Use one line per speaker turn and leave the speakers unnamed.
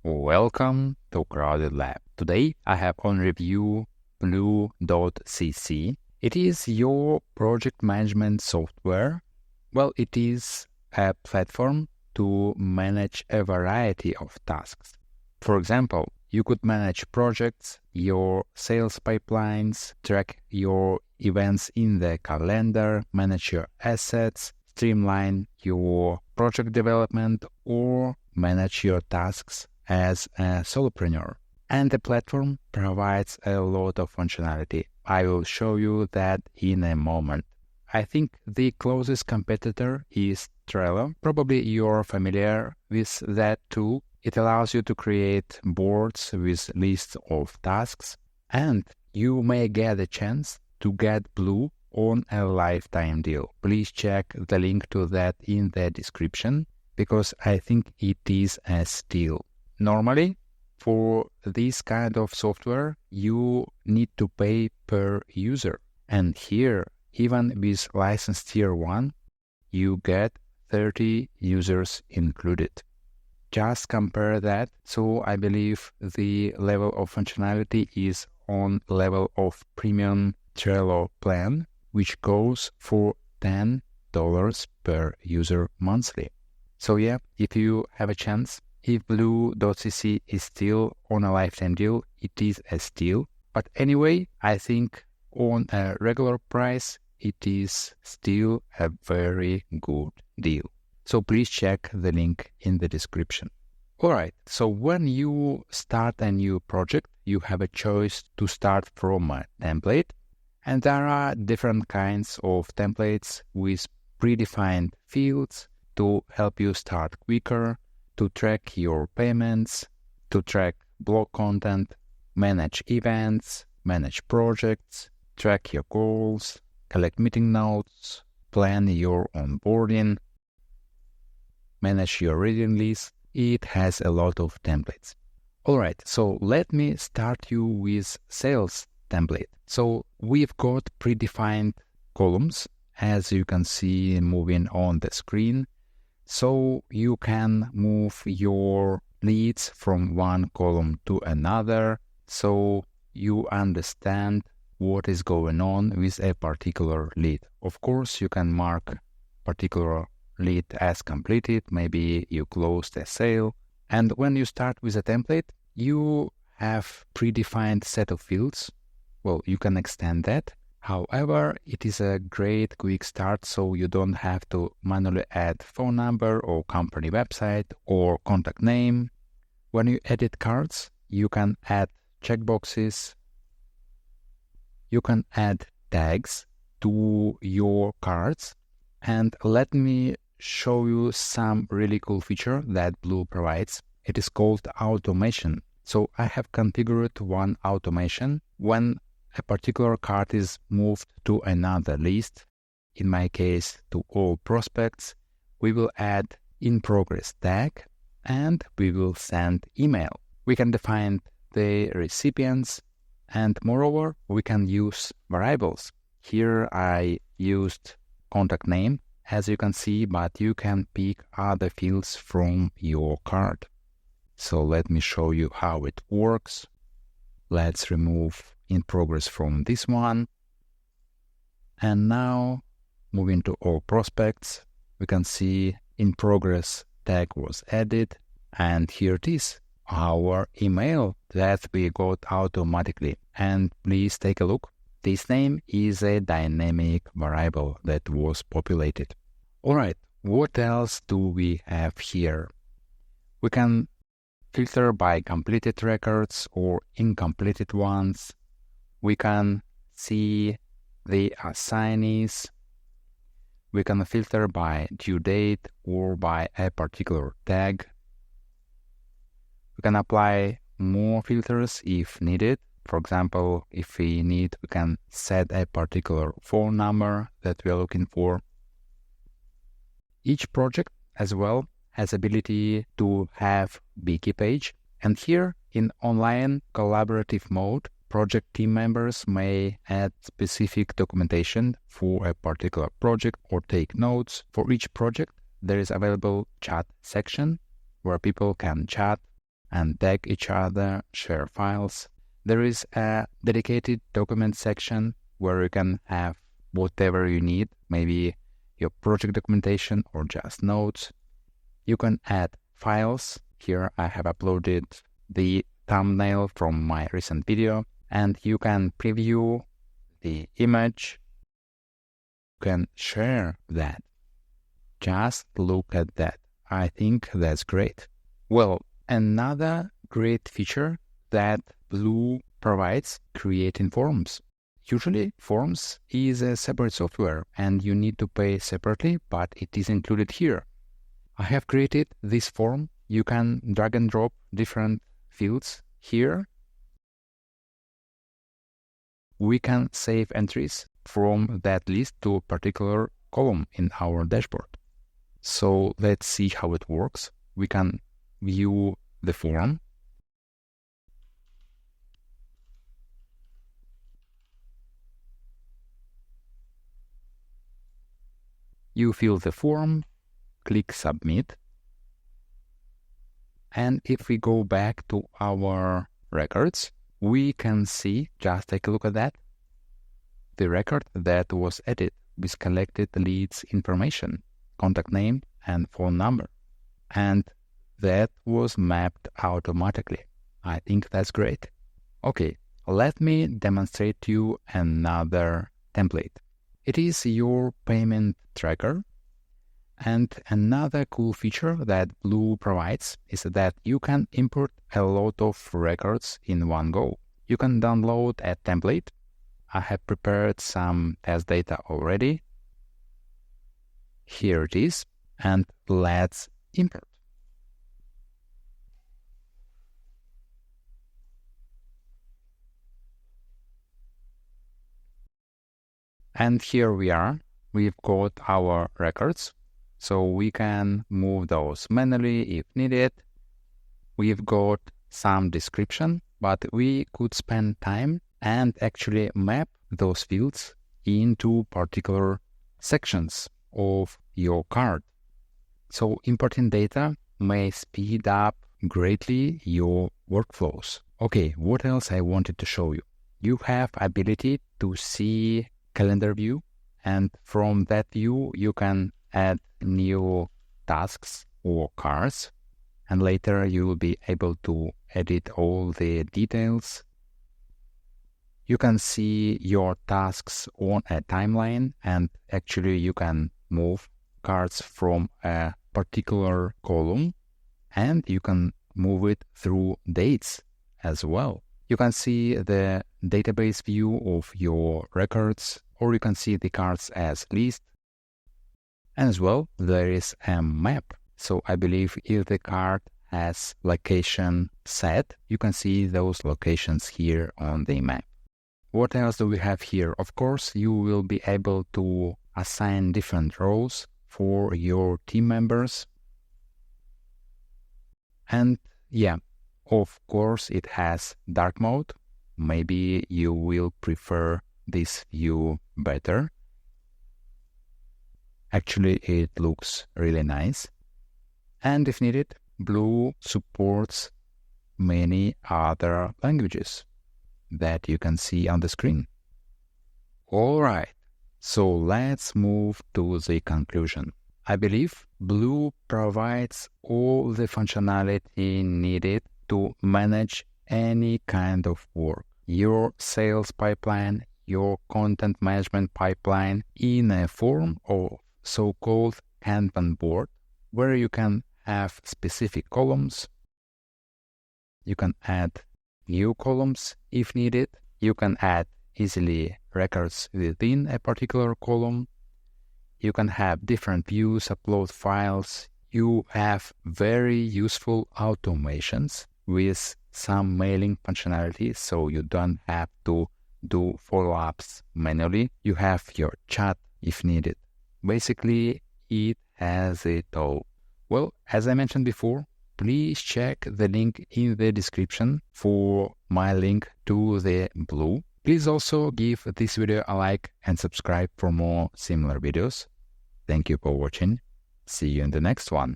Welcome to Crowded Lab. Today I have on review blue.cc. It is your project management software. Well, it is a platform to manage a variety of tasks. For example, you could manage projects, your sales pipelines, track your events in the calendar, manage your assets, streamline your project development, or manage your tasks as a solopreneur. And the platform provides a lot of functionality. I will show you that in a moment. I think the closest competitor is Trello. Probably you're familiar with that tool. It allows you to create boards with lists of tasks, and you may get a chance to get Blue on a lifetime deal. Please check the link to that in the description because I think it is a steal. Normally, for this kind of software, you need to pay per user. And here, even with license tier 1, you get 30 users included. Just compare that. So I believe the level of functionality is on level of premium Trello plan, which goes for $10 per user monthly. So yeah, if you have a chance, if blue.cc is still on a lifetime deal, it is a steal. But anyway, I think on a regular price, it is still a very good deal. So please check the link in the description. Alright, so when you start a new project, you have a choice to start from a template. And there are different kinds of templates with predefined fields to help you start quicker, to track your payments, to track blog content, manage events, manage projects, track your goals, collect meeting notes, plan your onboarding, manage your reading list. It has a lot of templates. Alright, so let me start you with sales template. So we've got predefined columns, as you can see moving on the screen. So you can move your leads from one column to another, so you understand what is going on with a particular lead. Of course, you can mark particular lead as completed, maybe you closed a sale. And when you start with a template, you have predefined set of fields. Well, you can extend that. However, it is a great quick start, so you don't have to manually add phone number or company website or contact name. When you edit cards, you can add checkboxes. You can add tags to your cards. And let me show you some really cool feature that Blue provides. It is called automation. So I have configured one automation when a particular card is moved to another list. In my case, to all prospects, we will add in progress tag and we will send email. We can define the recipients and moreover, we can use variables. Here I used contact name, as you can see, but you can pick other fields from your card. So let me show you how it works. Let's remove in progress from this one. And now, moving to all prospects, we can see in progress tag was added. And here it is, our email that we got automatically. And please take a look. This name is a dynamic variable that was populated. Alright, what else do we have here? We can filter by completed records or incompleted ones. We can see the assignees. We can filter by due date or by a particular tag. We can apply more filters if needed. For example, if we need, we can set a particular phone number that we are looking for. Each project as well has ability to have wiki page. And here in online collaborative mode, project team members may add specific documentation for a particular project or take notes. For each project, there is available chat section where people can chat and tag each other, share files. There is a dedicated document section where you can have whatever you need, maybe your project documentation or just notes. You can add files. Here I have uploaded the thumbnail from my recent video, and you can preview the image. You can share that. Just look at that. I think that's great. Well, another great feature that Blue provides, creating forms. Usually, forms is a separate software and you need to pay separately, but it is included here. I have created this form. You can drag and drop different fields here. We can save entries from that list to a particular column in our dashboard. So let's see how it works. We can view the form. You fill the form, click Submit. And if we go back to our records, we can see, just take a look at that, the record that was added with collected leads information, contact name and phone number. And that was mapped automatically. I think that's great. Okay, let me demonstrate to you another template. It is your payment tracker. And another cool feature that Blue provides is that you can import a lot of records in one go. You can download a template. I have prepared some test data already. Here it is, and let's import. And here we are. We've got our records. So we can move those manually if needed. We've got some description, but we could spend time and actually map those fields into particular sections of your card. So importing data may speed up greatly your workflows. Okay, what else I wanted to show you? You have ability to see calendar view, and from that view you can add new tasks or cards, and later you will be able to edit all the details. You can see your tasks on a timeline, and actually you can move cards from a particular column, and you can move it through dates as well. You can see the database view of your records, or you can see the cards as list. And as well, there is a map. So I believe if the card has location set, you can see those locations here on the map. What else do we have here? Of course, you will be able to assign different roles for your team members. And yeah, of course, it has dark mode. Maybe you will prefer this view better. Actually, it looks really nice. And if needed, Blue supports many other languages that you can see on the screen. All right, so let's move to the conclusion. I believe Blue provides all the functionality needed to manage any kind of work. Your sales pipeline, your content management pipeline in a form of so-called Kanban board, where you can have specific columns. You can add new columns if needed. You can add easily records within a particular column. You can have different views, upload files. You have very useful automations with some mailing functionality, so you don't have to do follow-ups manually. You have your chat if needed. Basically, it has it all. Well, as I mentioned before, please check the link in the description for my link to the Blue. Please also give this video a like and subscribe for more similar videos. Thank you for watching. See you in the next one.